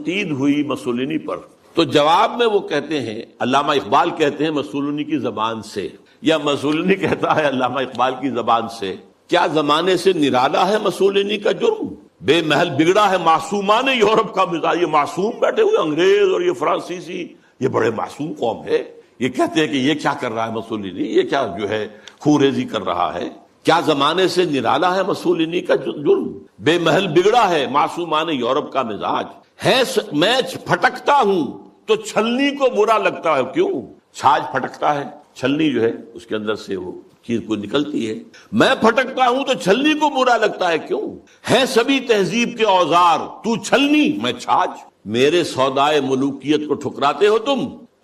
تید ہوئی مسولینی پر، تو جواب میں وہ کہتے ہیں، علامہ اقبال کہتے ہیں مسولینی کی زبان سے، یا مسولینی کہتا ہے علامہ اقبال کی زبان سے، کیا زمانے سے نرالا ہے مسولینی کا جرم؟ بے محل بگڑا ہے معصومان یورپ کا مزاج۔ یہ معصوم بیٹھے ہوئے انگریز اور یہ فرانسیسی، یہ بڑے معصوم قوم ہے، یہ کہتے ہیں کہ یہ کیا کر رہا ہے مسولینی، یہ کیا جو ہے خوریزی کر رہا ہے؟ کیا زمانے سے نرالا ہے مسولینی کا جرم؟ بے محل بگڑا ہے معصومان یورپ کا مزاج، ہے میں پھٹکتا ہوں تو چھلنی کو برا لگتا ہے۔ کیوں؟ چھاج پھٹکتا ہے، چھلنی جو ہے اس کے اندر سے وہ چیز کو نکلتی ہے۔ میں پھٹکتا ہوں تو چھلنی کو برا لگتا ہے۔ کیوں؟ ہے سبھی تہذیب کے اوزار، تو چھلنی میں چھاج، میرے سودائے ملوکیت کو ٹھکراتے ہو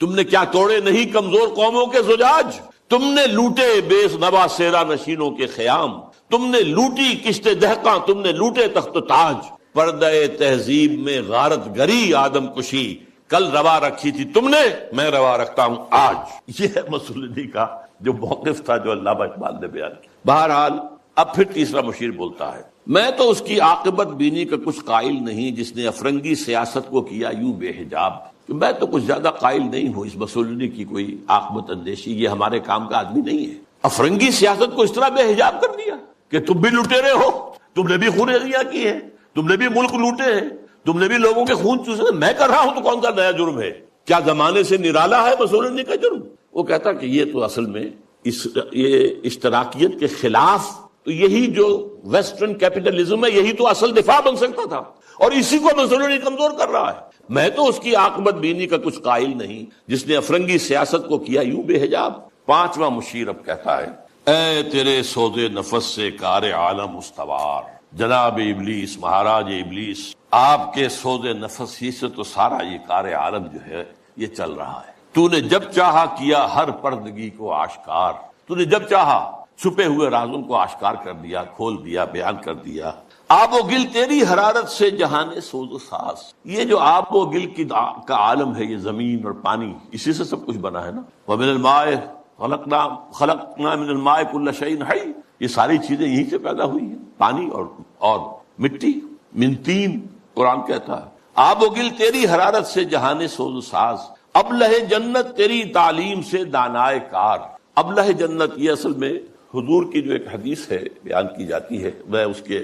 تم نے کیا توڑے نہیں کمزور قوموں کے زجاج؟ تم نے لوٹے بے نوا سیرا نشینوں کے خیام، تم نے لوٹی کشت دہقاں، تم نے لوٹے تخت و تاج، پردہ تہذیب میں غارت گری آدم کشی، کل روا رکھی تھی تم نے، میں روا رکھتا ہوں آج۔ یہ ہے مسولینی کا جو موقف تھا جو علامہ اقبال نے بیان کیا۔ بہرحال اب پھر تیسرا مشیر بولتا ہے، میں تو اس کی عاقبت بینی کا کچھ قائل نہیں جس نے افرنگی سیاست کو کیا یوں بے حجاب۔ میں تو کچھ زیادہ قائل نہیں ہوں اس مسولینی کی کوئی عاقبت اندیشی، یہ ہمارے کام کا آدمی نہیں ہے۔ افرنگی سیاست کو اس طرح بے حجاب کر دیا کہ تم بھی لٹیرے ہو، تم نے بھی خونریزیاں کی ہیں، تم نے بھی ملک لوٹے ہیں، تم نے بھی لوگوں کے خون چوسے، میں کر رہا ہوں تو کون سا نیا جرم ہے؟ کیا زمانے سے نرالا ہے مسولینی کا جرم؟ وہ کہتا کہ یہ تو اصل میں یہ اشتراکیت کے خلاف، تو یہی جو ویسٹرن کیپٹلزم ہے یہی تو اصل دفاع بن سکتا تھا، اور اسی کو مسولینی کمزور کر رہا ہے۔ میں تو اس کی عاقبت بینی کا کچھ قائل نہیں جس نے افرنگی سیاست کو کیا یوں بے حجاب۔ پانچواں مشیر اب کہتا ہے، اے تیرے سود نفس سے کار عالم استوار، جناب ابلیس، مہاراج ابلیس، آپ کے سود نفس ہی سے تو سارا یہ کار عالم جو ہے یہ چل رہا ہے۔ تو نے جب چاہا کیا ہر پردگی کو آشکار، تو نے جب چاہا چھپے ہوئے رازوں کو آشکار کر دیا، کھول دیا، بیان کر دیا۔ آب و گل تیری حرارت سے جہان سوز و ساز، یہ جو آب و گل کا عالم ہے، یہ زمین اور پانی، اسی سے سب کچھ بنا ہے نا۔ وَمِنَ الْمَاءِ خَلَقْنَا مِنَ الْمَاءِ كُلَّ شَيْءٍ حَيٍّ، یہ ساری چیزیں یہیں سے پیدا ہوئی ہیں، پانی اور مٹی، من تین، قرآن کہتا ہے۔ آب و گل تیری حرارت سے جہان سوز و ساز، ابلہ جنت تیری تعلیم سے دانائے کار۔ ابلہ جنت یہ اصل میں حضور کی جو ایک حدیث ہے بیان کی جاتی ہے، میں اس کے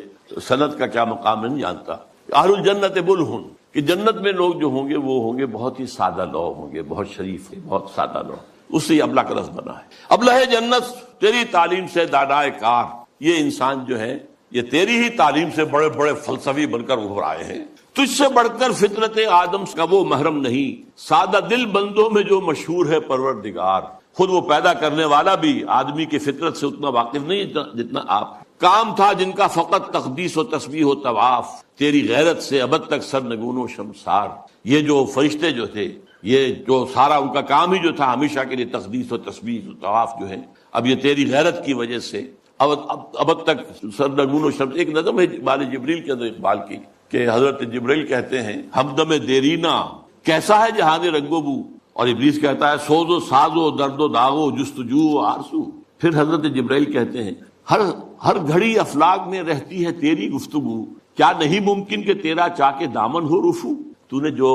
سند کا کیا مقام نہیں جانتا، اہل الجنت بلہن، کہ جنت میں لوگ جو ہوں گے وہ ہوں گے بہت ہی سادہ لو ہوں گے، بہت شریف ہے، بہت سادہ لو، اس سے یہ ابلہ کا لفظ بنا ہے۔ ابلہ جنت تیری تعلیم سے دانائے کار، یہ انسان جو ہے یہ تیری ہی تعلیم سے بڑے بڑے فلسفی بن کر ابھر آئے ہیں۔ تجھ سے بڑھ کر فطرت آدم کا وہ محرم نہیں، سادہ دل بندوں میں جو مشہور ہے پروردگار، خود وہ پیدا کرنے والا بھی آدمی کی فطرت سے اتنا واقف نہیں جتنا آپ۔ کام تھا جن کا فقط تقدیس و تسبیح و طواف، تیری غیرت سے ابد تک سرنگون و شمسار۔ یہ جو فرشتے جو تھے، یہ جو سارا ان کا کام ہی جو تھا ہمیشہ کے لیے تقدیس و تسبیح و طواف جو ہے، اب یہ تیری غیرت کی وجہ سے ابد تک سرنگون و شمس۔ ایک نظم ہے بال جبریل کے اندر اقبال کی، کہ حضرت جبریل کہتے ہیں ہمدم دیرینا کیسا ہے جہان رنگ و بو، اور ابلیس کہتا ہے سوز و ساز و درد و داغ و جستجو و آرزو۔ پھر حضرت جبریل کہتے ہیں ہر گھڑی افلاک میں رہتی ہے تیری گفتگو، کیا نہیں ممکن کہ تیرا چاک دامن ہو رفو۔ تو نے جو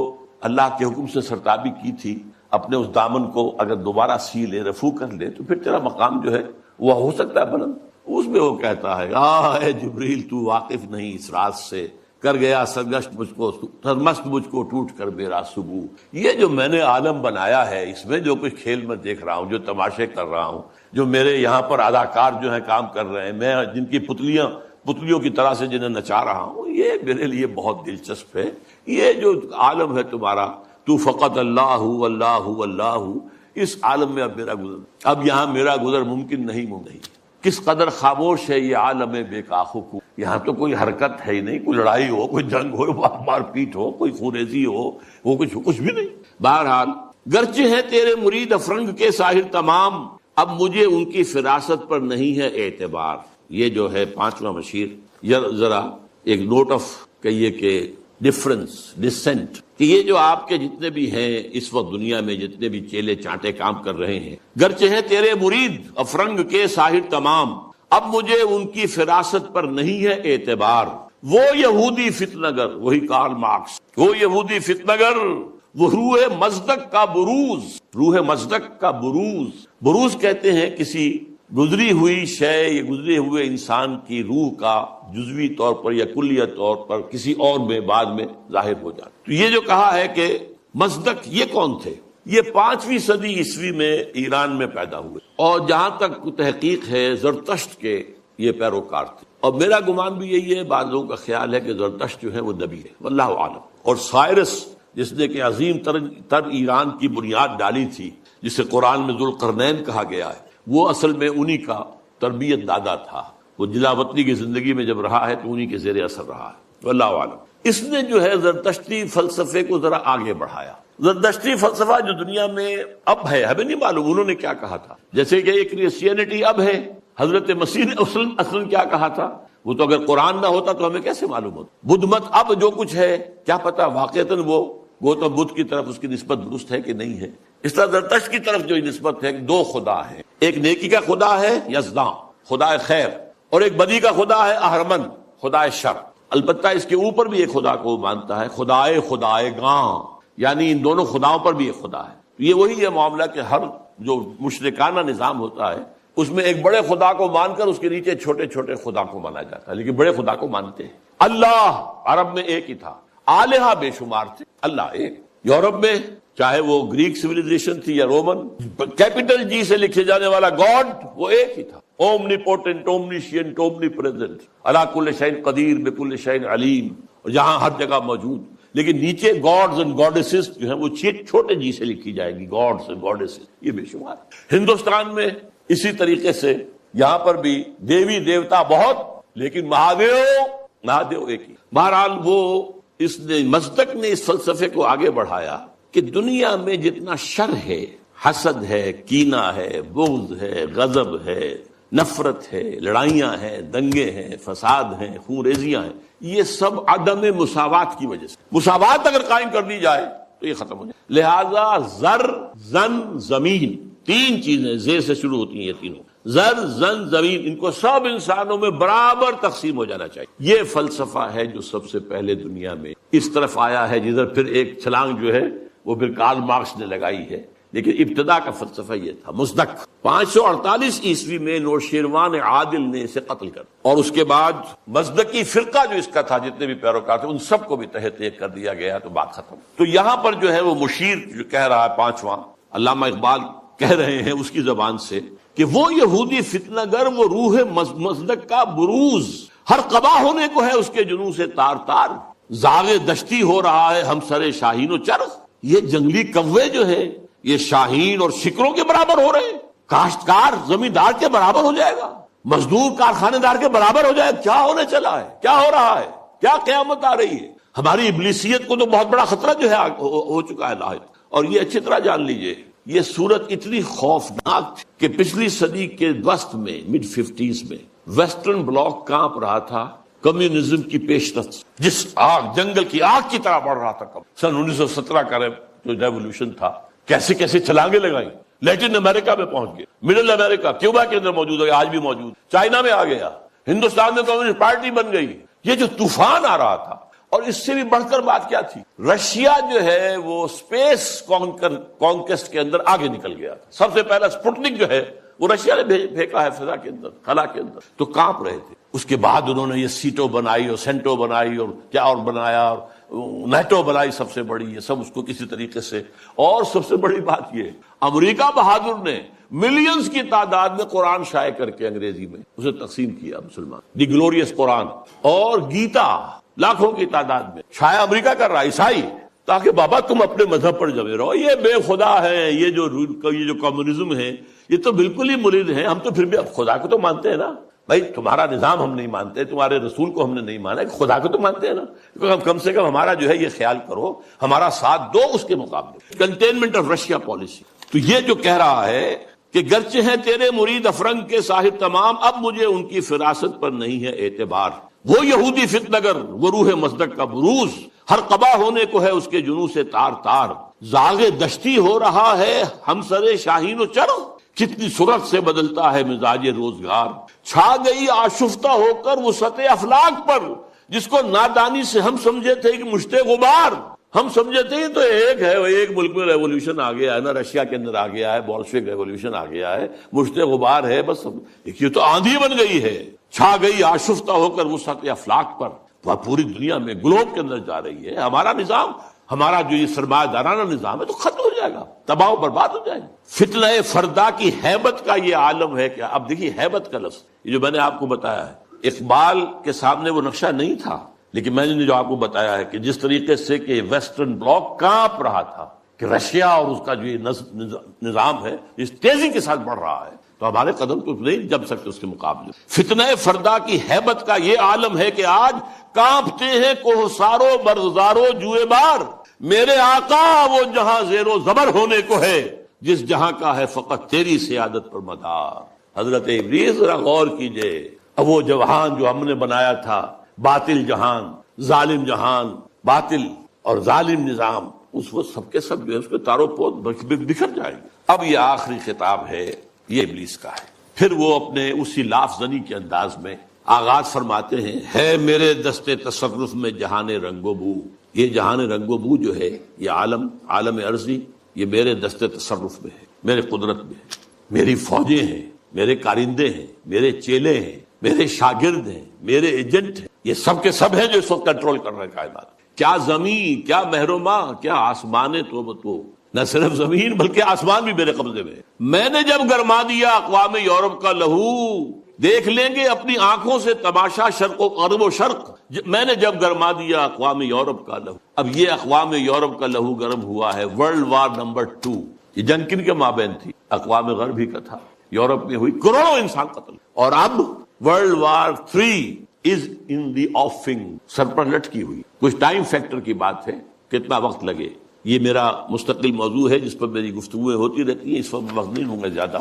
اللہ کے حکم سے سرتابی کی تھی، اپنے اس دامن کو اگر دوبارہ سی لے، رفو کر لے، تو پھر تیرا مقام جو ہے وہ ہو سکتا ہے بلند۔ اس میں وہ کہتا ہے اے جبریل تو واقف نہیں اس راز سے، کر گیا سرگشت مجھ کو سرمست مجھ کو ٹوٹ کر میرا صبح۔ یہ جو میں نے عالم بنایا ہے، اس میں جو کچھ کھیل میں دیکھ رہا ہوں، جو تماشے کر رہا ہوں، جو میرے یہاں پر اداکار جو ہیں کام کر رہے ہیں، میں جن کی پتلیوں کی طرح سے جنہیں نچا رہا ہوں، یہ میرے لیے بہت دلچسپ ہے۔ یہ جو عالم ہے تمہارا، تو فقط اللہ اللہ اللہ، اس عالم میں اب میرا گزر، اب یہاں میرا گزر ممکن نہیں۔ کس قدر خاموش ہے یہ عالم بے کاخو کو، یہاں تو کوئی حرکت ہے ہی نہیں، کوئی لڑائی ہو، کوئی جنگ ہو، مار پیٹ ہو، کوئی خوریزی ہو، وہ کچھ بھی نہیں۔ بہرحال گرچہ ہے تیرے مرید افرنگ کے ساحر تمام، اب مجھے ان کی فراست پر نہیں ہے اعتبار۔ یہ جو ہے پانچواں مشیر، ذرا ایک نوٹ آف کہیے کہ ڈفرنس، ڈسینٹ، کہ یہ جو آپ کے جتنے بھی ہیں اس وقت دنیا میں، جتنے بھی چیلے چانٹے کام کر رہے ہیں، گرچہ ہے تیرے مرید افرنگ کے ساحر تمام، اب مجھے ان کی فراست پر نہیں ہے اعتبار۔ وہ یہودی فتنگر، وہی کارل مارکس، وہ یہودی فتنگر، وہ روح مصدق کا بروز، روح مصدق کا بروز، بروز کہتے ہیں کسی گزری ہوئی شے یا گزرے ہوئے انسان کی روح کا جزوی طور پر یا کلیہ طور پر کسی اور میں بعد میں ظاہر ہو جاتا۔ تو یہ جو کہا ہے کہ مصدق، یہ کون تھے؟ یہ 5ویں صدی عیسوی میں ایران میں پیدا ہوئے، اور جہاں تک تحقیق ہے زرتشت کے یہ پیروکار تھے، اور میرا گمان بھی یہی ہے، بعض لوگوں کا خیال ہے کہ زرتشت جو ہے وہ نبی ہے، واللہ عالم۔ اور سائرس جس نے کہ عظیم تر ایران کی بنیاد ڈالی تھی، جسے قرآن میں ذوالقرنین کہا گیا ہے، وہ اصل میں انہی کا تربیت دادا تھا۔ وہ جلا وطنی کی زندگی میں جب رہا ہے تو انہی کے زیر اثر رہا ہے، واللہ عالم۔ اس نے جو ہے زرتشتی فلسفے کو ذرا آگے بڑھایا۔ زرتشتی فلسفہ جو دنیا میں اب ہے، ہمیں نہیں معلوم انہوں نے کیا کہا تھا، جیسے کہ ایک کرسچینٹی اب ہے، حضرت مسیح نے اصلاً کیا کہا تھا، وہ تو اگر قرآن نہ ہوتا تو ہمیں کیسے معلوم ہوتا۔ بدھ مت اب جو کچھ ہے، کیا پتا واقعتاً وہ گوتم بدھ کی طرف اس کی نسبت درست ہے کہ نہیں ہے۔ اس طرح زرتشت کی طرف جو نسبت ہے، 2 خدا ہیں، ایک نیکی کا خدا ہے یزداں، خدا خیر، اور ایک بدی کا خدا ہے اہرمن، خدا شر۔ البتہ اس کے اوپر بھی ایک خدا کو مانتا ہے، خدائے گاں، یعنی ان دونوں خداؤں پر بھی ایک خدا ہے۔ یہ وہی ہے معاملہ کہ ہر جو مشرکانہ نظام ہوتا ہے اس میں ایک بڑے خدا کو مان کر اس کے نیچے چھوٹے چھوٹے خدا کو مانا جاتا ہے، لیکن بڑے خدا کو مانتے ہیں۔ اللہ عرب میں ایک ہی تھا، آلہہ بے شمار تھے، اللہ ایک۔ یورپ میں چاہے وہ گریک سویلائزیشن تھی یا رومن، کیپٹل جی سے لکھے جانے والا گاڈ وہ ایک ہی تھا، اومنی پوٹنٹ، اومنیشینٹ، اومنی پریزنٹ، علی کل شیء قدیر، بکل شیء علیم، اور جہاں ہر جگہ موجود۔ لیکن نیچے گاڈز اینڈ گاڈیسز جو ہیں وہ چھوٹے جی سے لکھی جائے گی، گاڈز اینڈ گاڈیسز، یہ بے شمار۔ ہندوستان میں اسی طریقے سے یہاں پر بھی دیوی دیوتا بہت، لیکن مہادیو ایک ہی۔ بہرحال وہ اس نے مصدق نے اس فلسفے کو آگے بڑھایا کہ دنیا میں جتنا شر ہے، حسد ہے، کینہ ہے، بغض ہے، غضب ہے، نفرت ہے، لڑائیاں ہیں، دنگے ہیں، فساد ہیں، خون ریزیاں ہیں، یہ سب عدم مساوات کی وجہ سے۔ مساوات اگر قائم کر دی جائے تو یہ ختم ہو جائے۔ لہذا زر، زن، زمین، 3 چیزیں زیر سے شروع ہوتی ہیں، یہ تینوں، زر، زن، زمین، ان کو سب انسانوں میں برابر تقسیم ہو جانا چاہیے۔ یہ فلسفہ ہے جو سب سے پہلے دنیا میں اس طرف آیا ہے، جدھر پھر ایک چھلانگ جو ہے وہ پھر کارل مارکس نے لگائی ہے، لیکن ابتدا کا فلسفہ یہ تھا مصدق۔ 548 عیسوی میں نوشیروان عادل نے اسے قتل کر، اور اس کے بعد مصدقی فرقہ جو اس کا تھا، جتنے بھی پیروکار تھے، ان سب کو بھی تحت ایک کر دیا گیا، تو بات ختم۔ تو یہاں پر جو ہے وہ مشیر جو کہہ رہا ہے 5واں، علامہ اقبال کہہ رہے ہیں اس کی زبان سے کہ وہ یہودی فتنہ گر، وہ روح مصدق کا بروز، ہر قبا ہونے کو ہے اس کے جنوں سے تار تار، زاغ دشتی ہو رہا ہے ہم سر شاہین و چرخ۔ یہ جنگلی کوے جو ہے یہ شاہین اور شکروں کے برابر ہو رہے ہیں، کاشتکار زمیندار کے برابر ہو جائے گا، مزدور کارخانے دار کے برابر ہو جائے گا۔ کیا ہونے چلا ہے، کیا ہو رہا ہے، کیا قیامت آ رہی ہے؟ ہماری ابلیسیت کو تو بہت بڑا خطرہ جو ہے ہو چکا ہے لاحق۔ اور یہ اچھی طرح جان لیجئے، یہ صورت اتنی خوفناک تھی کہ پچھلی صدی کے وسط میں، مڈ 50s میں، ویسٹرن بلاک کانپ رہا تھا کمیونزم کی پیشرفت، جس جنگل کی آگ کی طرح بڑھ رہا تھا۔ سن 1917 کا جو ریولوشن تھا، کیسے کیسے چھلانگیں لگائیں، لیٹن امریکہ میں پہنچ گئے، مڈل امریکہ، کیوبا کے اندر موجود ہے، آج بھی موجود، چائنا میں آ گیا، ہندوستان میں کمیونسٹ پارٹی بن گئی۔ یہ جو طوفان آ رہا تھا، اور اس سے بھی بڑھ کر بات کیا تھی، رشیا جو ہے وہ سپیس کانکسٹ کے اندر آگے نکل گیا تھا۔ سب سے پہلا سپوٹنک جو ہے وہ رشیا نے پھینکا ہے فضا کے اندر، خلا کے اندر، تو کانپ رہے تھے۔ اس کے بعد انہوں نے یہ سیٹو بنائی اور سینٹو بنائی اور کیا اور بنایا، اور نیٹو بنائی سب سے بڑی، یہ سب اس کو کسی طریقے سے۔ اور سب سے بڑی بات یہ، امریکہ بہادر نے ملینز کی تعداد میں قرآن شائع کر کے انگریزی میں اسے تقسیم کیا مسلمان، دی گلوریس قرآن، اور گیتا لاکھوں کی تعداد میں شائع امریکہ کر رہا عیسائی، تاکہ بابا تم اپنے مذہب پر جمے رہو۔ یہ بے خدا ہے، یہ جو کمیونزم ہے یہ تو بالکل ہی مرید ہے۔ ہم تو پھر بھی اب خدا کو تو مانتے ہیں نا بھائی، تمہارا نظام ہم نہیں مانتے، تمہارے رسول کو ہم نے نہیں مانا، خدا کو تو مانتے ہیں نا، کم سے کم ہمارا جو ہے یہ خیال کرو، ہمارا ساتھ دو اس کے مقابلے۔ کنٹینمنٹ آف رشیا پالیسی، تو یہ جو کہہ رہا ہے کہ گرچہ ہیں تیرے مرید افرنگ کے صاحب تمام، اب مجھے ان کی فراست پر نہیں ہے اعتبار۔ وہ یہودی فتنگر، وہ روح مصدق کا بروز، ہر قبا ہونے کو ہے اس کے جنوں سے تار تار، زاغ دشتی ہو رہا ہے ہم سر شاہین و چرخ، کتنی سرعت سے بدلتا ہے مزاج روزگار، چھا گئی آشفتہ ہو کر وسعت افلاک پر، جس کو نادانی سے ہم سمجھے تھے کہ مشت غبار، ہم سمجھے تھے تو ایک ہے، وہ ایک ملک میں ریولوشن آ گیا ہے نا، رشیا کے اندر آ گیا ہے، بولشوک ریولوشن آ گیا ہے، مشت غبار ہے بس، یہ تو آندھی بن گئی ہے، چھا گئی آشفتہ ہو کر وسعت افلاک پر، وہ پوری دنیا میں گلوب کے اندر جا رہی ہے۔ ہمارا نظام، ہمارا جو یہ سرمایہ دارانہ نظام ہے تو ختم ہو جائے گا، تباہ و برباد ہو جائے گا۔ فتنہ فردا کی ہیبت کا یہ عالم ہے کیا؟ اب دیکھیے ہیبت کا لفظ، یہ جو میں نے آپ کو بتایا ہے، اقبال کے سامنے وہ نقشہ نہیں تھا، لیکن میں نے جو آپ کو بتایا ہے کہ جس طریقے سے کہ ویسٹرن بلاک کانپ رہا تھا کہ رشیا اور اس کا جو یہ نظام ہے اس تیزی کے ساتھ بڑھ رہا ہے، تو ہمارے قدم تو نہیں جم سکتے اس کے مقابلے۔ فتنہ فردا کی ہیبت کا یہ عالم ہے کہ آج کانپتے ہیں کوہسارو مرغزارو جوئے بار، میرے آقا وہ جہاں زیر و زبر ہونے کو ہے، جس جہاں کا ہے فقط تیری سیادت پر مدار۔ حضرت ابلیس ذرا غور کیجئے، اب وہ جہان جو ہم نے بنایا تھا، باطل جہان، ظالم جہان، باطل اور ظالم نظام، اس وہ سب کے سب جو ہے اس کے تاروں پود بکھر جائیں گے۔ اب یہ آخری خطاب ہے، یہ ابلیس کا ہے۔ پھر وہ اپنے اسی لاف زنی کے انداز میں آغاز فرماتے ہیں، ہے میرے دست تصرف میں جہان رنگ و بو، یہ جہان رنگ و بو جو ہے، یہ عالم ارضی، یہ میرے دست تصرف میں ہے، میرے قدرت میں ہے، میری فوجیں ہیں، میرے کارندے ہیں، میرے چیلے ہیں، میرے شاگرد ہیں، میرے ایجنٹ ہیں، یہ سب کے سب ہیں جو اس وقت کنٹرول کر رہے ہیں کائنات۔ کیا زمین، کیا مہرما، کیا آسمان تو نہ صرف زمین بلکہ آسمان بھی میرے قبضے میں ہے۔ میں نے جب گرما دیا اقوام یورپ کا لہو، دیکھ لیں گے اپنی آنکھوں سے تماشا شرق و غرب و شرق، میں نے جب گرما دیا اقوام یورپ کا لہو۔ اب یہ اقوام یورپ کا لہو گرم ہوا ہے ورلڈ وار نمبر 2، یہ جنگ کن کے مابین تھی؟ اقوام غرب ہی کا تھا، یورپ میں ہوئی، کروڑوں انسان قتل، اور اب ورلڈ وار 3 از ان دی آفنگ، سر پر لٹکی ہوئی۔ کچھ ٹائم فیکٹر کی بات ہے، کتنا وقت لگے، یہ میرا مستقل موضوع ہے جس پر میری گفتگویں ہوتی رہتی ہیں، اس وقت وقت نہیں ہوں گے زیادہ،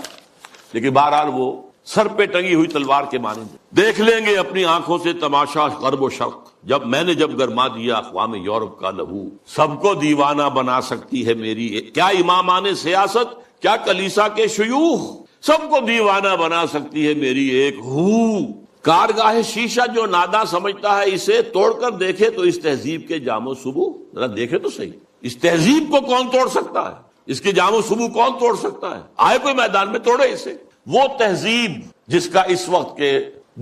لیکن بہرحال وہ سر پہ ٹنگی ہوئی تلوار کے مانند، دیکھ لیں گے اپنی آنکھوں سے تماشا غرب و شرق، جب میں نے جب گرما دیا اقوام یورپ کا لہو، سب کو دیوانہ بنا سکتی ہے میری کیا امامان سیاست، کیا کلیسا کے شیوخ، سب کو دیوانہ بنا سکتی ہے میری ایک ہو۔ کارگاہ شیشہ جو ناداں سمجھتا ہے اسے توڑ کر دیکھے تو اس تہذیب کے جام و صبو، ذرا دیکھے تو صحیح، اس تہذیب کو کون توڑ سکتا ہے، اس کے جام و صبو کون توڑ سکتا ہے؟ آئے کوئی میدان میں توڑے اسے۔ وہ تہذیب جس کا اس وقت کے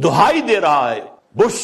دہائی دے رہا ہے Bush,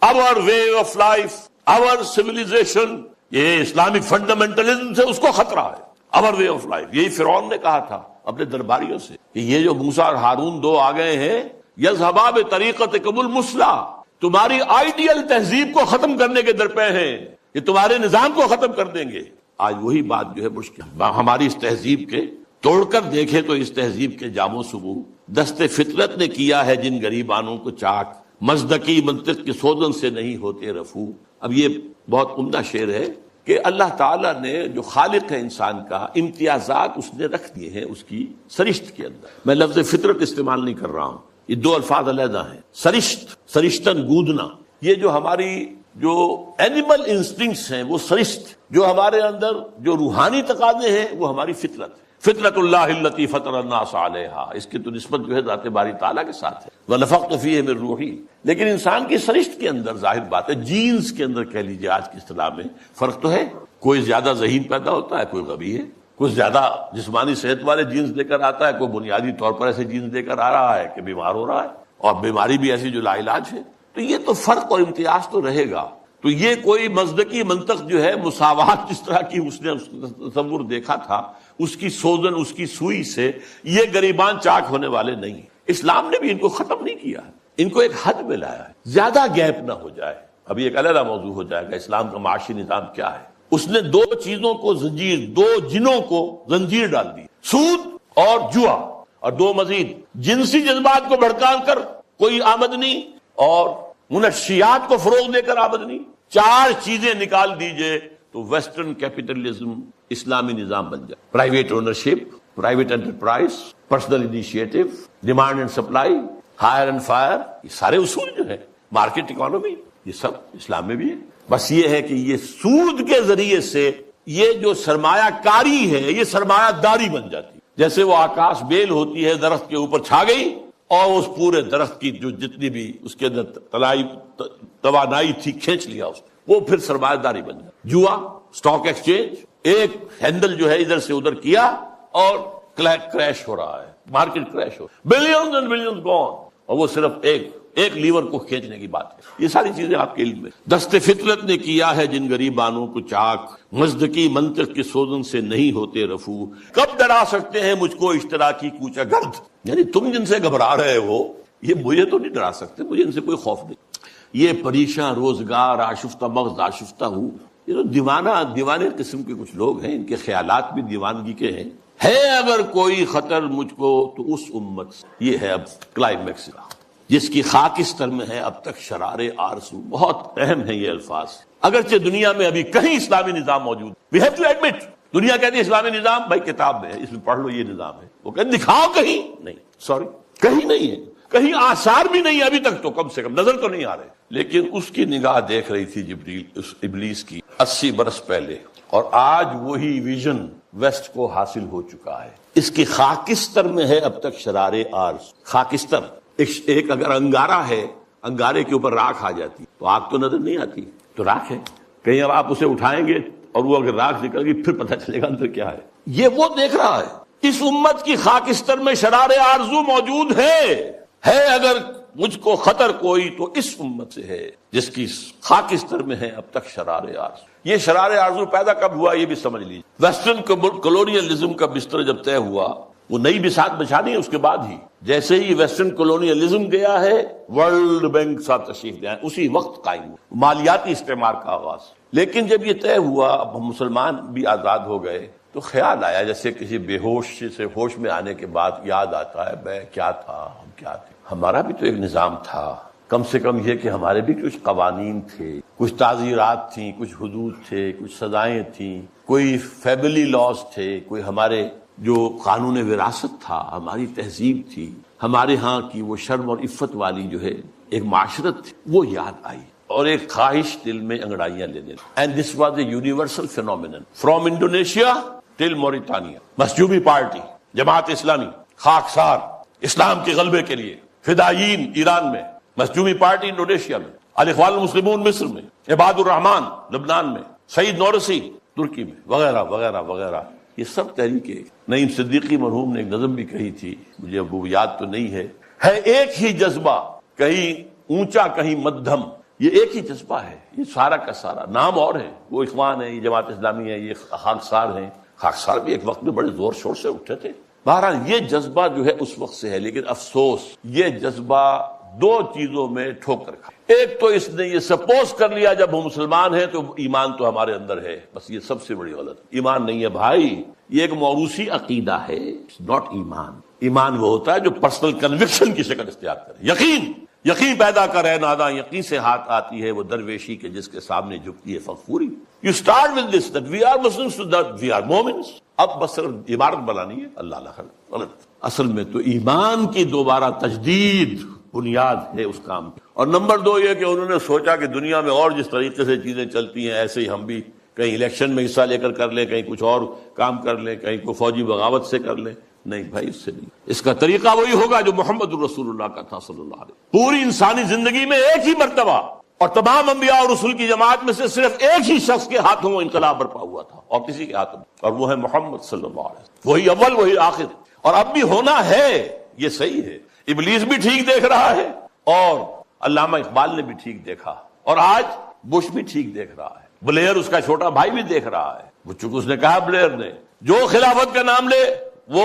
our way of life, our civilization، یہ اسلامک فنڈامنٹلزم سے اس کو خطرہ ہے۔ our way of life، یہی فرعون نے کہا تھا اپنے درباریوں سے کہ یہ جو موسیٰ اور ہارون دو آ گئے ہیں، یذهبا بطریقتکم المثلی، تمہاری آئیڈیل تہذیب کو ختم کرنے کے درپے ہیں، یہ تمہارے نظام کو ختم کر دیں گے۔ آج وہی بات جو ہے مشکل، ہماری اس تہذیب کے توڑ کر دیکھے تو اس تہذیب کے جام و صبو، دست فطرت نے کیا ہے جن غریبانوں کو چاک، مزدکی منطق کی سوزن سے نہیں ہوتے رفو۔ اب یہ بہت عمدہ شعر ہے کہ اللہ تعالیٰ نے جو خالق ہے انسان کا، امتیازات اس نے رکھ دیے ہیں اس کی سرشت کے اندر۔ میں لفظ فطرت استعمال نہیں کر رہا ہوں، یہ دو الفاظ علیحدہ ہیں۔ سرشت، سرشتن گودنا، یہ جو ہماری جو اینیمل انسٹنکٹس ہیں وہ سرشت، جو ہمارے اندر جو روحانی تقاضے ہیں وہ ہماری فطرت، فطرت اللہ التی فطر الناس علیہا، اس کی تو نسبت جو ہے ذات باری تعالیٰ کے ساتھ ہے، وَنَفَخْتُ فِيهِ مِن رُوحِي۔ لیکن انسان کی سرشت کے اندر ظاہر بات ہے، جینز کے اندر کہہ لیجیے آج کی اصطلاح میں فرق تو ہے، کوئی زیادہ ذہین پیدا ہوتا ہے، کوئی غبی ہے، کوئی زیادہ جسمانی صحت والے جینز لے کر آتا ہے، کوئی بنیادی طور پر ایسے جینز لے کر آ رہا ہے کہ بیمار ہو رہا ہے، اور بیماری بھی ایسی جو لا علاج ہے۔ تو یہ تو فرق اور امتیاز تو رہے گا۔ تو یہ کوئی مزدکی منطق جو ہے، مساوات جس طرح کی اس نے تصور دیکھا تھا، اس کی سوزن، اس کی سوئی سے یہ غریبان چاک ہونے والے نہیں۔ اسلام نے بھی ان کو ختم نہیں کیا ہے، ان کو ایک حد میں لایا ہے، زیادہ گیپ نہ ہو جائے۔ ابھی ایک علیحدہ موضوع ہو جائے گا اسلام کا معاشی نظام کیا ہے۔ اس نے دو چیزوں کو زنجیر، دو جنوں کو زنجیر ڈال دی، سود اور جوا، اور دو مزید جنسی جذبات کو بھڑکا کر کوئی آمدنی اور منشیات کو فروغ دے کر آمدنی، چار چیزیں نکال دیجئے تو ویسٹرن کیپٹلزم اسلامی نظام بن جائے۔ Private ownership, private enterprise, personal initiative, demand and supply, hire and fire, یہ سارے اصول جو ہے، مارکیٹ اکانومی، یہ سب اسلام میں بھی ہے۔ بس یہ ہے کہ یہ سود کے ذریعے سے یہ جو سرمایہ کاری ہے یہ سرمایہ داری بن جاتی ہے۔ جیسے وہ آکاش بیل ہوتی ہے، درخت کے اوپر چھا گئی اور اس پورے درخت کی جو جتنی بھی اس کے اندر تلائی توانائی تھی کھینچ لیا اس نے، وہ پھر سرمایہ داری بن گیا. جوا، سٹاک ایکسچینج، ایک ہینڈل جو ہے ادھر سے ادھر کیا اور کریش ہو رہا ہے، مارکیٹ کریش ہو رہا ہے، بلینز اینڈ بلینز گون، اور وہ صرف ایک لیور کو کھینچنے کی بات ہے. یہ ساری چیزیں آپ کے علم میں. دست فطرت نے کیا ہے جن غریبانوں کو چاک، مزدکی منطق کی سوزن سے نہیں ہوتے رفو، کب ڈرا سکتے ہیں مجھ کو اشتراکی کوچہ گرد. یعنی تم جن سے گھبرا رہے ہو یہ مجھے تو نہیں ڈرا سکتے، مجھے ان سے کوئی خوف نہیں. یہ پریشاں روزگار آشفتہ مغز آشفتہ ہوں، یہ تو دیوانے قسم کے کچھ لوگ ہیں، ان کے خیالات بھی دیوانگی کے ہیں. ہے اگر کوئی خطر مجھ کو تو اس امت سے. یہ ہے اب کلائمیکس جس کی خاکستر میں ہے اب تک شرار آرزو. بہت اہم ہے یہ الفاظ. اگرچہ دنیا میں ابھی کہیں اسلامی نظام موجود، we have to admit، دنیا کہتی ہے اسلامی نظام، بھائی کتاب میں ہے، اس میں پڑھ لو یہ نظام ہے. وہ کہتے دکھاؤ کہیں، نہیں، سوری، کہیں نہیں ہے، کہیں آثار بھی نہیں ابھی تک، تو کم سے کم نظر تو نہیں آ رہے. لیکن اس کی نگاہ دیکھ رہی تھی جبریل، اس ابلیس کی 80 برس پہلے، اور آج وہی ویژن ویسٹ کو حاصل ہو چکا ہے. اس کی خاکستر میں ہے اب تک شرار آرز. خاکستر ایک اگر انگارہ ہے، انگارے کے اوپر راکھ آ جاتی تو آگ تو نظر نہیں آتی، تو راکھ ہے. کہیں اب آپ اسے اٹھائیں گے اور وہ اگر راکھ نکل گئی پھر پتہ چلے گا اندر کیا ہے. یہ وہ دیکھ رہا ہے. اس امت کی خاکستر میں شرار آرزو موجود ہے اگر مجھ کو خطر کوئی تو اس امت سے ہے جس کی خاکستر میں ہے اب تک شرار آرزو. یہ شرار آرزو پیدا کب ہوا یہ بھی سمجھ لیجیے. ویسٹرن کلونیلزم کا بستر جب طے ہوا، وہ نئی بساط بچھانی ہے اس کے بعد ہی. جیسے ہی ویسٹرن کلونیلزم گیا ہے، ورلڈ بینک ساتھ تشریف لے آئے، اسی وقت قائم ہوا مالیاتی استعمار کا آغاز. لیکن جب یہ طے ہوا، اب ہم مسلمان بھی آزاد ہو گئے، تو خیال آیا جیسے کسی بے ہوش سے ہوش میں آنے کے بعد یاد آتا ہے میں کیا تھا، ہم کیا تھے. ہمارا بھی تو ایک نظام تھا، کم سے کم یہ کہ ہمارے بھی کچھ قوانین تھے، کچھ تعزیرات تھیں، کچھ حدود تھے، کچھ سزائیں تھیں، کوئی فیملی لاز تھے، کوئی ہمارے جو قانون وراثت تھا، ہماری تہذیب تھی، ہمارے ہاں کی وہ شرم اور عفت والی جو ہے ایک معاشرت تھی، وہ یاد آئی اور ایک خواہش دل میں انگڑائیاں لینے. And this was a universal phenomenon from Indonesia till Mauritania. مسجوبی پارٹی، جماعت اسلامی، خاکسار اسلام کے غلبے کے لیے، فدائیین ایران میں، مسجوبی پارٹی انڈونیشیا میں، الاخوان المسلمون مصر میں، عباد الرحمان لبنان میں، سعید نورسی ترکی میں، وغیرہ وغیرہ وغیرہ. یہ سب تحریکیں. نعیم صدیقی مرحوم نے ایک نظم بھی کہی تھی، مجھے اب وہ یاد تو نہیں ہے ایک ہی جذبہ، کہیں اونچا کہیں مدھم. یہ ایک ہی جذبہ ہے، یہ سارا کا سارا. نام اور ہے، وہ اخوان ہے، یہ جماعت اسلامی ہے، یہ خاکسار ہیں. خاکسار بھی ایک وقت میں بڑے زور شور سے اٹھے تھے. بہرحال یہ جذبہ جو ہے اس وقت سے ہے، لیکن افسوس یہ جذبہ دو چیزوں میں ٹھوکر کھا. ایک تو اس نے یہ سپوز کر لیا جب ہم مسلمان ہیں تو ایمان تو ہمارے اندر ہے، بس یہ سب سے بڑی غلط. ایمان نہیں ہے بھائی، یہ ایک موروثی عقیدہ ہے، ناٹ ایمان. ایمان وہ ہوتا ہے جو پرسنل کنوکشن کی شکل اختیار کرے. یقین پیدا کرے ناداں یقین سے ہاتھ آتی ہے وہ درویشی کے جس کے سامنے جھکتی ہے فغفوری. You start with this that we are Muslims, that we are Momins. اب بس صرف عبارت بنانی ہے، اللہ غلط. اصل میں تو ایمان کی دوبارہ تجدید بنیاد ہے اس کام کی. اور نمبر دو یہ کہ انہوں نے سوچا کہ دنیا میں اور جس طریقے سے چیزیں چلتی ہیں ایسے ہی ہم بھی کہیں الیکشن میں حصہ لے کر لیں، کہیں کچھ اور کام کر لیں، کہیں کوئی فوجی بغاوت سے کر لیں. نہیں بھائی، اس سے نہیں. اس کا طریقہ وہی ہوگا جو محمد الرسول اللہ کا تھا صلی اللہ علیہ وسلم. پوری انسانی زندگی میں ایک ہی مرتبہ اور تمام انبیاء اور رسول کی جماعت میں سے صرف ایک ہی شخص کے ہاتھوں میں انقلاب برپا ہوا تھا، اور کسی کے ہاتھوں میں، اور وہ ہے محمد صلی اللہ علیہ وسلم. وہی اول وہی آخر، اور اب بھی ہونا ہے. یہ صحیح ہے. ابلیس بھی ٹھیک دیکھ رہا ہے، اور علامہ اقبال نے بھی ٹھیک دیکھا، اور آج بش بھی ٹھیک دیکھ رہا ہے. بلیئر اس کا چھوٹا بھائی بھی دیکھ رہا ہے. وہ چونکہ اس نے کہا بلیئر نے جو خلافت کا نام لے وہ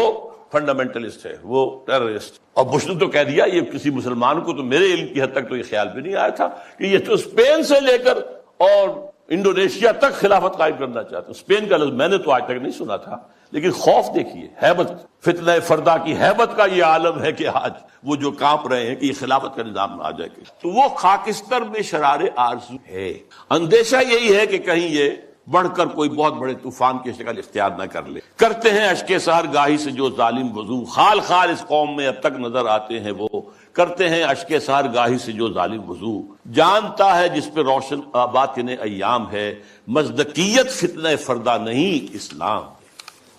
فنڈامنٹلسٹ ہے، وہ ٹیررسٹ. اور بش نے تو کہہ دیا، یہ کسی مسلمان کو تو میرے علم کی حد تک تو یہ خیال بھی نہیں آیا تھا کہ یہ تو اسپین سے لے کر اور انڈونیشیا تک خلافت قائم کرنا چاہتا. اسپین کا لفظ میں نے تو آج تک نہیں سنا تھا. لیکن خوف دیکھیے، ہیبت، فتنہ فردہ کی ہیبت کا یہ عالم ہے کہ آج وہ جو کانپ رہے ہیں کہ یہ خلافت کا نظام آ جائے گا. تو وہ خاکستر میں شرار آرزو ہے. اندیشہ یہی ہے کہ کہیں یہ بڑھ کر کوئی بہت بڑے طوفان کی شکل اختیار نہ کر لے. کرتے ہیں اشک سحر گاہی سے جو ظالم وضو، خال خال اس قوم میں اب تک نظر آتے ہیں وہ. کرتے ہیں اشک سحر گاہی سے جو ظالم وضو، جانتا ہے جس پہ روشن باطن ایام ہے، مزدکیت فتنہ فردہ نہیں اسلام.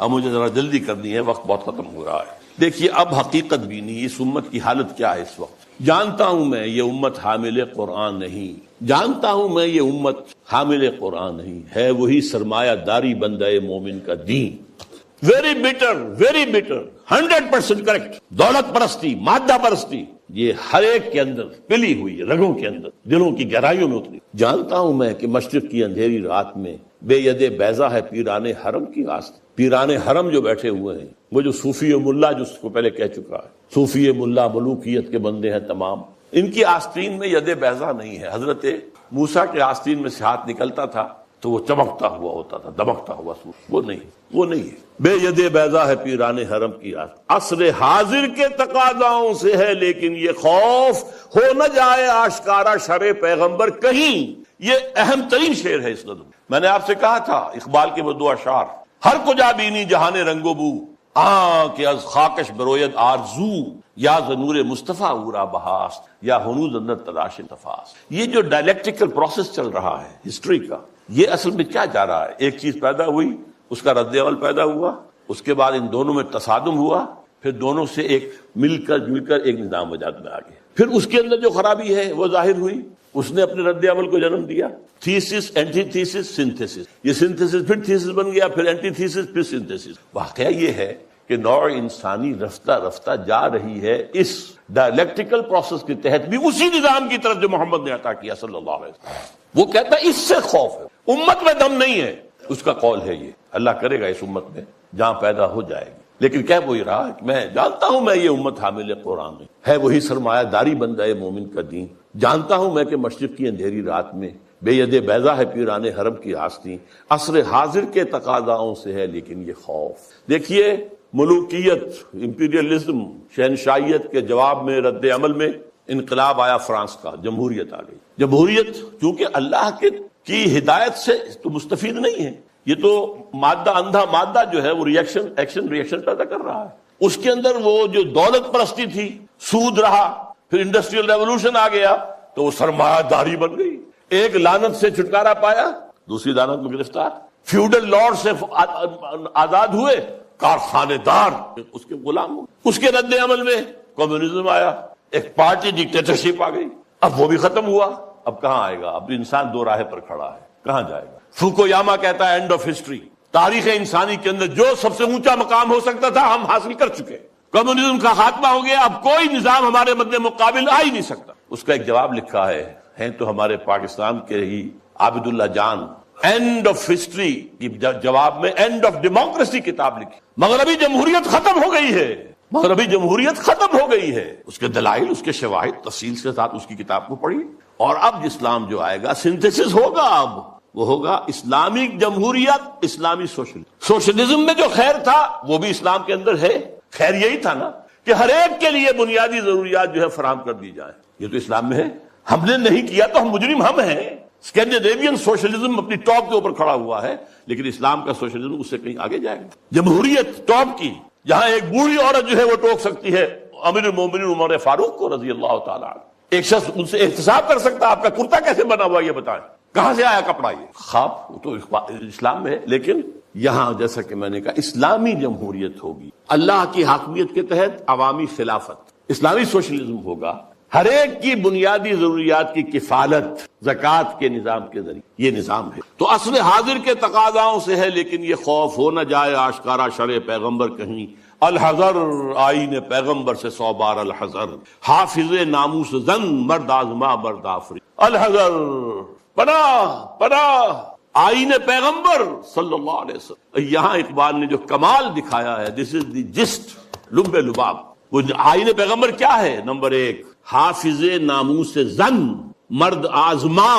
اب مجھے ذرا جلدی کرنی ہے، وقت بہت ختم ہو رہا ہے. دیکھیے اب حقیقت بھی نہیں، اس امت کی حالت کیا ہے اس وقت. جانتا ہوں میں یہ امت حامل قرآن نہیں، جانتا ہوں میں یہ امت حامل قرآن نہیں ہے، وہی سرمایہ داری بندہ مومن کا دین. Very better 100% correct. دولت پرستی، مادہ پرستی، یہ ہر ایک کے اندر پلی ہوئی ہے، رگوں کے اندر، دلوں کی گہرائیوں میں اتری. جانتا ہوں میں کہ مشرق کی اندھیری رات میں بے ید بیضا ہے پیران حرم کی آستین. پیران حرم جو بیٹھے ہوئے ہیں، وہ جو صوفی ملا، جس کو پہلے کہہ چکا ہے، صوفی ملا ملوکیت کے بندے ہیں تمام، ان کی آستین میں ید بیضا نہیں ہے. حضرت موسیٰ کے آستین میں سے ہاتھ نکلتا تھا تو وہ چمکتا ہوا ہوتا تھا، دمکتا ہوا سورج. وہ نہیں ہے. بے ید بیضا ہے پیران حرم کی آستین، عصر حاضر کے تقاضاؤں سے ہے لیکن یہ خوف ہو نہ جائے آشکارا شرع پیغمبر کہیں. یہ اہم ترین شعر ہے اس نظم. میں نے آپ سے کہا تھا اقبال کے وہ دو اشعار، ہر کجا بینی جہان رنگ و بو، کہ از خاکش بروید آرزو، یا زنور مصطفیٰ اورا بہاست، یا ہنوز اندر تلاش تفاس. یہ جو ڈائلیکٹیکل پروسیس چل رہا ہے ہسٹری کا، یہ اصل میں کیا جا رہا ہے؟ ایک چیز پیدا ہوئی، اس کا رد عمل پیدا ہوا، اس کے بعد ان دونوں میں تصادم ہوا، پھر دونوں سے ایک مل کر جل کر ایک نظام وجود میں آ گیا. پھر اس کے اندر جو خرابی ہے وہ ظاہر ہوئی، اس نے اپنے رد عمل کو جنم دیا. Thesis, antithesis, synthesis. یہ سنتھیسس پھر تھیسس بن گیا، پھر اینٹی تھیسس، پھر سنتھیسس. واقعہ یہ ہے کہ نوع انسانی رفتہ رفتہ جا رہی ہے اس ڈائلیکٹیکل پروسیس کے تحت بھی اسی نظام کی طرف جو محمد نے عطا کیا صلی اللہ علیہ وسلم. وہ کہتا ہے اس سے خوف ہے، امت میں دم نہیں ہے. اس کا قول ہے یہ اللہ کرے گا اس امت میں جہاں پیدا ہو جائے گی. لیکن کہہ وہی رہا کہ میں جانتا ہوں میں یہ امت حامل قرآن ہے وہی سرمایہ داری بندہ مومن کا دین. جانتا ہوں میں کہ مشرق کی اندھیری رات میں بے ید بیضا ہے پیران حرم کی آستین، عصر حاضر کے تقاضاؤں سے ہے لیکن یہ خوف. دیکھیے ملوکیت، امپیریلزم، شہنشاہیت کے جواب میں رد عمل میں انقلاب آیا فرانس کا، جمہوریت آ گئی. جمہوریت چونکہ اللہ کی ہدایت سے تو مستفید نہیں ہے، یہ تو مادہ، اندھا مادہ جو ہے وہ ایکشن ریئیکشن پیدا کر رہا ہے. اس کے اندر وہ جو دولت پرستی تھی، سود رہا، پھر انڈسٹریل ریولوشن آ گیا تو وہ سرمایہ داری بن گئی. ایک لعنت سے چھٹکارا پایا، دوسری لعنت میں گرفتار. فیوڈل لارڈ سے آزاد ہوئے، کارخانے دار اس کے غلام ہو. اس کے رد عمل میں کمیونزم آیا، ایک پارٹی ڈکٹیٹرشپ آ گئی. اب وہ بھی ختم ہوا. اب کہاں آئے گا؟ اب انسان دو راہ پر کھڑا ہے، کہاں جائے گا؟ فوکویاما کہتا ہے اینڈ آف ہسٹری، تاریخ انسانی کے اندر جو سب سے اونچا مقام ہو سکتا تھا ہم حاصل کر چکے. کمیونزم کا خاتمہ ہو گیا، اب کوئی نظام ہمارے مد مقابل آ ہی نہیں سکتا. اس کا ایک جواب لکھا ہے تو ہمارے پاکستان کے ہی عابد اللہ جان، اینڈ آف ہسٹری کی جواب میں اینڈ آف ڈیموکریسی کتاب لکھی. مغربی جمہوریت ختم ہو گئی ہے، مغربی جمہوریت ختم ہو گئی ہے. اس کے دلائل، اس کے شواہد تفصیل کے ساتھ اس کی کتاب کو پڑھی. اور اب اسلام جو آئے گا سنتھیسس ہوگا، اب وہ ہوگا اسلامک جمہوریت، اسلامی سوشلزم میں جو خیر تھا وہ بھی اسلام کے اندر ہے. خیر یہی تھا نا کہ ہر ایک کے لیے بنیادی ضروریات جو ہے فراہم کر دی جائیں. یہ تو اسلام میں ہے. ہم نے نہیں کیا تو ہم مجرم ہم ہیں. اسکینڈینیوین سوشلزم اپنی ٹاپ کے اوپر کھڑا ہوا ہے، لیکن اسلام کا سوشلزم اس سے کہیں آگے جائے گا. جمہوریت ٹاپ کی، جہاں ایک بوڑھی عورت جو ہے وہ ٹوک سکتی ہے امیر المومنین عمر فاروق کو رضی اللہ تعالیٰ عنہ. ایک شخص ان سے احتساب کر سکتا آپ کا کرتا کیسے بنا ہوا یہ بتائیں، کہاں سے آیا کپڑا؟ یہ خواب وہ تو اسلام میں ہے. لیکن یہاں جیسا کہ میں نے کہا اسلامی جمہوریت ہوگی، اللہ کی حاکمیت کے تحت عوامی خلافت. اسلامی سوشلزم ہوگا، ہر ایک کی بنیادی ضروریات کی کفالت زکوٰۃ کے نظام کے ذریعے. یہ نظام ہے تو عصر حاضر کے تقاضاؤں سے ہے لیکن یہ خوف ہو نہ جائے آشکارا شرع پیغمبر کہیں. الحذر آئین پیغمبر سے 100 بار الحذر، حافظ ناموس زن مرد آزما مرد آفری. الحذر، پناہ پناہ، آئین پیغمبر صلی اللہ علیہ وسلم. یہاں اقبال نے جو کمال دکھایا ہے، دس از دی جسٹ، لب لباب. وہ آئین پیغمبر کیا ہے؟ نمبر 1 حافظ ناموس زن مرد آزما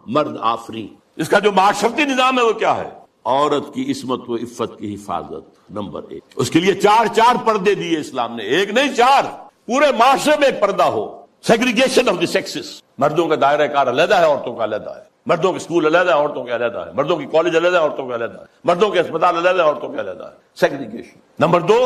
مرد آفری. اس کا جو معاشرتی نظام ہے وہ کیا ہے؟ عورت کی عصمت و عفت کی حفاظت نمبر 1. اس کے لیے 4 پردے دیے اسلام نے، ایک نہیں 4. پورے معاشرے میں ایک پردہ ہو. سیگریگیشن آف دی سیکسز، مردوں کا دائرہ کار علیحدہ ہے، عورتوں کا علیحدہ ہے. مردوں کے اسکول علیحدہ ہے، عورتوں کے علیحدہ ہے. مردوں کی کالج علیحدہ ہے، عورتوں کے علیحدہ ہے. مردوں کے اسپتال علیحدہ ہے، عورتوں کے علیحدہ ہے. سیگریگیشن. نمبر 2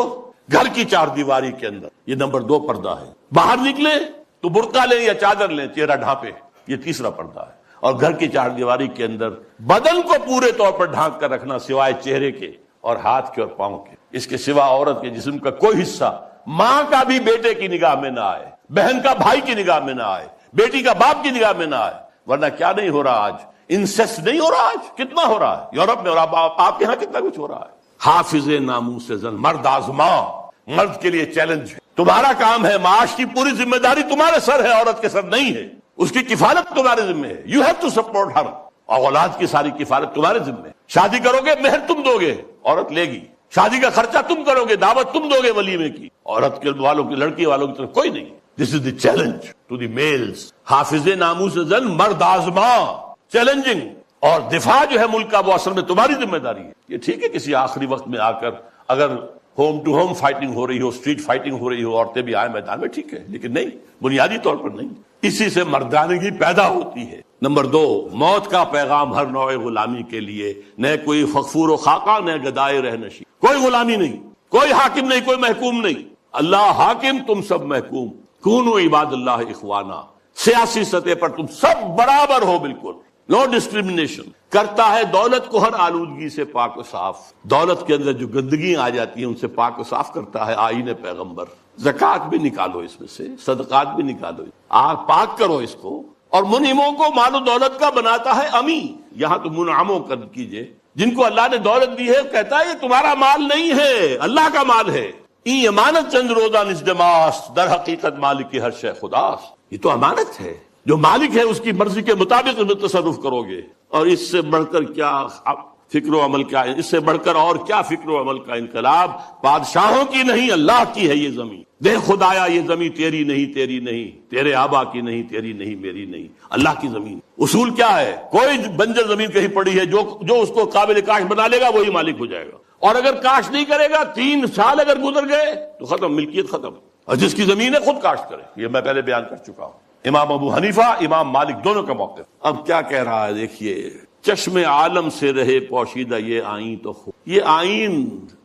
گھر کی 4 دیواری کے اندر، یہ نمبر 2 پردہ ہے. باہر نکلے تو برقع لیں یا چادر لیں، چہرہ ڈھانپے، یہ تیسرا پردہ ہے. اور گھر کی 4 دیواری کے اندر بدن کو پورے طور پر ڈھانک کر رکھنا سوائے چہرے کے اور ہاتھ کے اور پاؤں کے. اس کے سوا عورت کے جسم کا کوئی حصہ، ماں کا بھی بیٹے کی نگاہ میں نہ آئے، بہن کا بھائی کی نگاہ میں نہ آئے، بیٹی کا باپ کی نگاہ میں نہ آئے. ورنہ کیا نہیں ہو رہا آج؟ انسیسٹ نہیں ہو رہا آج؟ کتنا ہو رہا ہے یورپ میں، اور آپ کے ہاں کتنا کچھ ہو رہا ہے۔ حافظ ناموس زن، مرد آزما، مرد کے لیے چیلنج ہے، تمہارا کام ہے، معاش کی پوری ذمہ داری تمہارے سر ہے، عورت کے سر نہیں ہے، اس کی کفالت تمہارے ذمہ ہے، یو ہیو ٹو سپورٹ ہر، اور اولاد کی ساری کفالت تمہارے ذمہ ہے۔ شادی کرو گے مہر تم دو گے، عورت لے گی، شادی کا خرچہ تم کرو گے، دعوت تم دو گے ولیمے کی، عورت کے والوں کی، لڑکی والوں کی طرف کوئی نہیں۔ This is the challenge to the males, حافظ ناموس زن، مرد آزما، چیلنجنگ، اور دفاع جو ہے ملک کا وہ اصل میں تمہاری ذمہ داری ہے۔ یہ ٹھیک ہے کسی آخری وقت میں آ کر اگر ہوم ٹو ہوم فائٹنگ ہو رہی ہو، اسٹریٹ فائٹنگ ہو رہی ہو، عورتیں بھی آئیں میدان میں، ٹھیک ہے، لیکن نہیں، بنیادی طور پر نہیں۔ اسی سے مردانگی پیدا ہوتی ہے۔ نمبر 2، موت کا پیغام ہر نوع غلامی کے لیے، نہ کوئی فخفور و خاکہ، نہ گدائے رہنشی، کوئی غلامی نہیں، کوئی حاکم نہیں، کوئی محکوم نہیں، اللہ حاکم، تم سب محکوم، کونوا عباد اللہ اخوانا، سیاسی سطح پر تم سب برابر ہو، بالکل نو ڈسکریمنیشن۔ کرتا ہے دولت کو ہر آلودگی سے پاک و صاف، دولت کے اندر جو گندگیاں آ جاتی ہیں ان سے پاک و صاف کرتا ہے آئین پیغمبر۔ زکوٰۃ بھی نکالو اس میں سے، صدقات بھی نکالو، آپ پاک کرو اس کو، اور منعموں کو مال و دولت کا بناتا ہے امی، یہاں تو منعموں کا کیجئے، جن کو اللہ نے دولت دی ہے، کہتا ہے یہ تمہارا مال نہیں ہے، اللہ کا مال ہے۔ ای امانت چند روزہ نزدماس، در حقیقت مالک ہر شے خداس، یہ تو امانت ہے، جو مالک ہے اس کی مرضی کے مطابق اس میں تصرف کرو گے، اور اس سے بڑھ کر کیا فکر و عمل کا، اس سے بڑھ کر اور کیا فکر و عمل کا انقلاب؟ بادشاہوں کی نہیں، اللہ کی ہے یہ زمین، دے خدایا یہ زمین تیری نہیں، تیری نہیں، تیرے آبا کی نہیں، تیری نہیں، میری نہیں، اللہ کی زمین۔ اصول کیا ہے؟ کوئی بنجر زمین کہیں پڑی ہے، جو اس کو قابل کاشت بنا لے گا وہی مالک ہو جائے گا، اور اگر کاشت نہیں کرے گا، 3 سال اگر گزر گئے تو ختم، ملکیت ختم، اور جس کی زمین ہے خود کاشت کرے۔ یہ میں پہلے بیان کر چکا ہوں۔ امام ابو حنیفہ، امام مالک، دونوں کا موقف۔ اب کیا کہہ رہا ہے دیکھیے، چشم عالم سے رہے پوشیدہ یہ آئین تو خوب، یہ آئین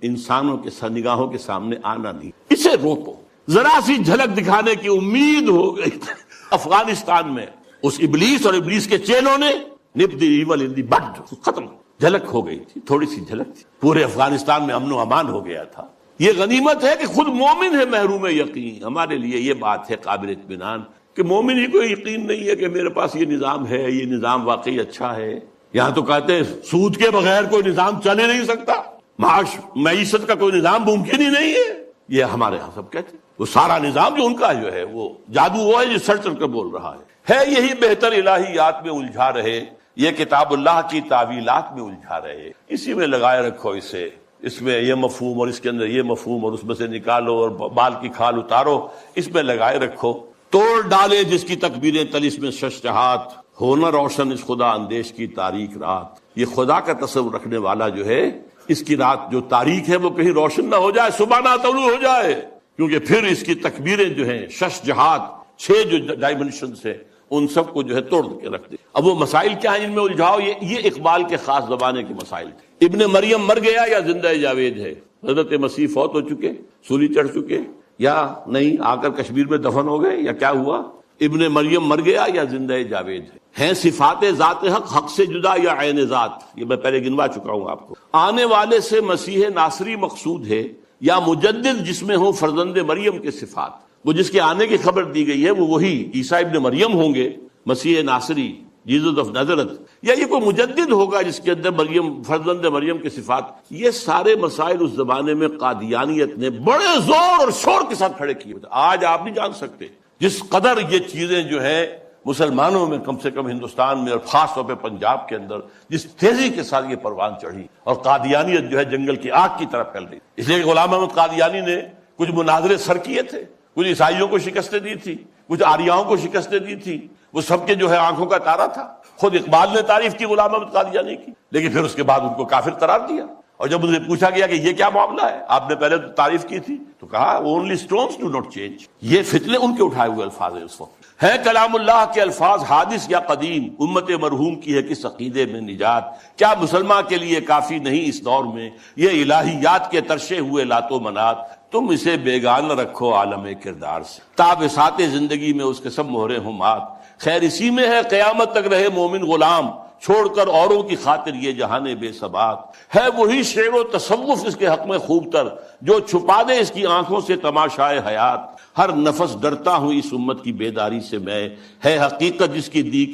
انسانوں کے نگاہوں کے سامنے آنا نہیں، اسے روکو۔ ذرا سی جھلک دکھانے کی امید ہو گئی تھی افغانستان میں، اس ابلیس اور ابلیس کے چیلوں نے نپ دی ایول ان دی بڈ، ختم، جھلک ہو گئی تھی، تھوڑی سی جھلک تھی، پورے افغانستان میں امن و امان ہو گیا تھا۔ یہ غنیمت ہے کہ خود مومن ہے محروم یقین۔ ہمارے لیے یہ بات ہے قابل اطمینان کہ مومن ہی کو یقین نہیں ہے کہ میرے پاس یہ نظام ہے، یہ نظام واقعی اچھا ہے۔ یہاں تو کہتے ہیں سود کے بغیر کوئی نظام چل ہی نہیں سکتا، معیشت کا کوئی نظام ممکن ہی نہیں ہے، یہ ہمارے یہاں سب کہتے ہیں۔ وہ سارا نظام جو ان کا جو ہے وہ جادو وہ ہے جو سر چل کر بول رہا ہے یہی بہتر الہیات میں الجھا رہے، یہ کتاب اللہ کی تعویلات میں الجھا رہے، اسی میں لگائے رکھو اسے، اس میں یہ مفہوم اور اس کے اندر یہ مفہوم اور اس میں سے نکالو اور بال کی کھال اتارو، اس میں لگائے رکھو۔ توڑ ڈالے جس کی تکبیریں تلس میں ششتہات، ہونا روشن اس خدا اندیش کی تاریک رات۔ یہ خدا کا تصور رکھنے والا جو ہے، اس کی رات جو تاریک ہے وہ کہیں روشن نہ ہو جائے، صبح نہ طلوع ہو جائے، کیونکہ پھر اس کی تکبیریں جو ہیں، شش جہات، 6 جو ڈائمنشن سے، ان سب کو جو ہے توڑ کے رکھ دے۔ اب وہ مسائل کیا ہیں جن میں الجھاؤ؟ یہ اقبال کے خاص زمانے کے مسائل تھے۔ ابن مریم مر گیا یا زندہ جاوید ہے؟ حضرت مسیح فوت ہو چکے، سولی چڑھ چکے، یا نہیں آ کر کشمیر میں دفن ہو گئے، یا کیا ہوا؟ ابن مریم مر گیا یا زندہ جاوید ہے؟ ہیں صفات ذات حق حق سے جدا یا عین ذات؟ یہ میں پہلے گنوا چکا ہوں آپ کو۔ آنے والے سے مسیح ناصری مقصود ہے یا مجدد جس میں ہوں فرزند مریم کے صفات؟ وہ جس کے آنے کی خبر دی گئی ہے وہ وہی عیسیٰ ابن مریم ہوں گے، مسیح ناصری، جیزس آف نازرت، یا یہ کوئی مجدد ہوگا جس کے اندر مریم، فرزند مریم کے صفات؟ یہ سارے مسائل اس زمانے میں قادیانیت نے بڑے زور اور شور کے ساتھ کھڑے کیے۔ آج آپ نہیں جان سکتے جس قدر یہ چیزیں جو ہیں مسلمانوں میں، کم سے کم ہندوستان میں اور خاص طور پہ پنجاب کے اندر، جس تیزی کے ساتھ یہ پروان چڑھی اور قادیانیت جو ہے جنگل کی آگ کی طرح پھیل رہی۔ اس لیے کہ غلام احمد قادیانی نے کچھ مناظرے سر کیے تھے، کچھ عیسائیوں کو شکستیں دی تھی، کچھ آریاؤں کو شکستیں دی تھی، وہ سب کے جو ہے آنکھوں کا تارا تھا۔ خود اقبال نے تعریف کی غلام احمد قادیانی کی، لیکن پھر اس کے بعد ان کو کافر قرار دیا، اور جب انہیں پوچھا گیا کہ یہ کیا معاملہ ہے، آپ نے پہلے تو تعریف کی تھی، تو کہا only stones do not change. یہ فتنے ان کے اٹھائے ہوئے الفاظ ہیں اس وقت۔ ہے کلام اللہ کے الفاظ حادث یا قدیم، امت مرحوم کی ہے کس عقیدے میں نجات؟ کیا مسلمان کے لیے کافی نہیں اس دور میں یہ الہیات کے ترشے ہوئے لات و منات؟ تم اسے بیگانہ رکھو عالم کردار سے، تاب سات زندگی میں اس کے سب مہرے ہوں مات۔ خیر اسی میں ہے قیامت تک رہے مومن غلام، چھوڑ کر اوروں کی خاطر یہ جہانے بے ثبات، ہے وہی شعر و تصوف اس کے حق میں خوب تر، جو چھپا دے اس کی آنکھوں سے تماشائے حیات، ہر نفس ڈرتا ہوں اس امت کی بیداری سے میں، ہے حقیقت جس کی دی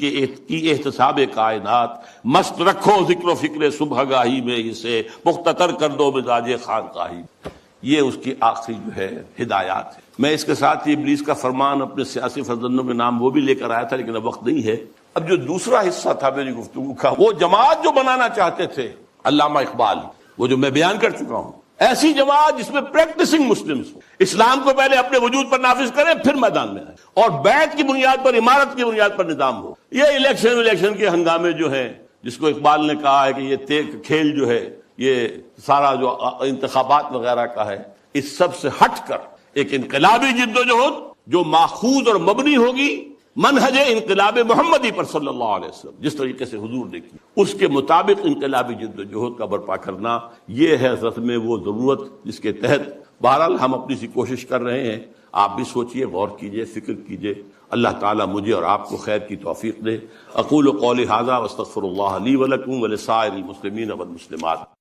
کی احتساب کائنات، مست رکھو ذکر و فکر صبح گاہی میں اسے، مختطر کر دو مزاج خانقاہی۔ یہ اس کی آخری جو ہے ہدایات ہے۔ میں اس کے ساتھ ہی ابلیس کا فرمان اپنے سیاسی فرزندوں کے نام وہ بھی لے کر آیا تھا، لیکن اب وقت نہیں ہے۔ اب جو دوسرا حصہ تھا میری گفتگو کا، وہ جماعت جو بنانا چاہتے تھے علامہ اقبال، وہ جو میں بیان کر چکا ہوں، ایسی جماعت جس میں پریکٹسنگ مسلمز ہوں، اسلام کو پہلے اپنے وجود پر نافذ کریں پھر میدان میں آئیں، اور بیعت کی بنیاد پر، عمارت کی بنیاد پر نظام ہو۔ یہ الیکشن کے ہنگامے جو ہیں، جس کو اقبال نے کہا ہے کہ یہ کھیل جو ہے، یہ سارا جو انتخابات وغیرہ کا ہے، اس سب سے ہٹ کر ایک انقلابی جدوجہد جو ماخوذ اور مبنی ہوگی منہج انقلاب محمدی پر صلی اللہ علیہ وسلم، جس طریقے سے حضور نے کی، اس کے مطابق انقلابی جدوجہد کا برپا کرنا، یہ ہے اصل میں وہ ضرورت جس کے تحت بہرحال ہم اپنی سی کوشش کر رہے ہیں۔ آپ بھی سوچئے، غور کیجئے، فکر کیجئے۔ اللہ تعالیٰ مجھے اور آپ کو خیر کی توفیق دے۔ اقول قولی ھذا واستغفر اللہ لی ولکم ولسائر المسلمین والمسلمات۔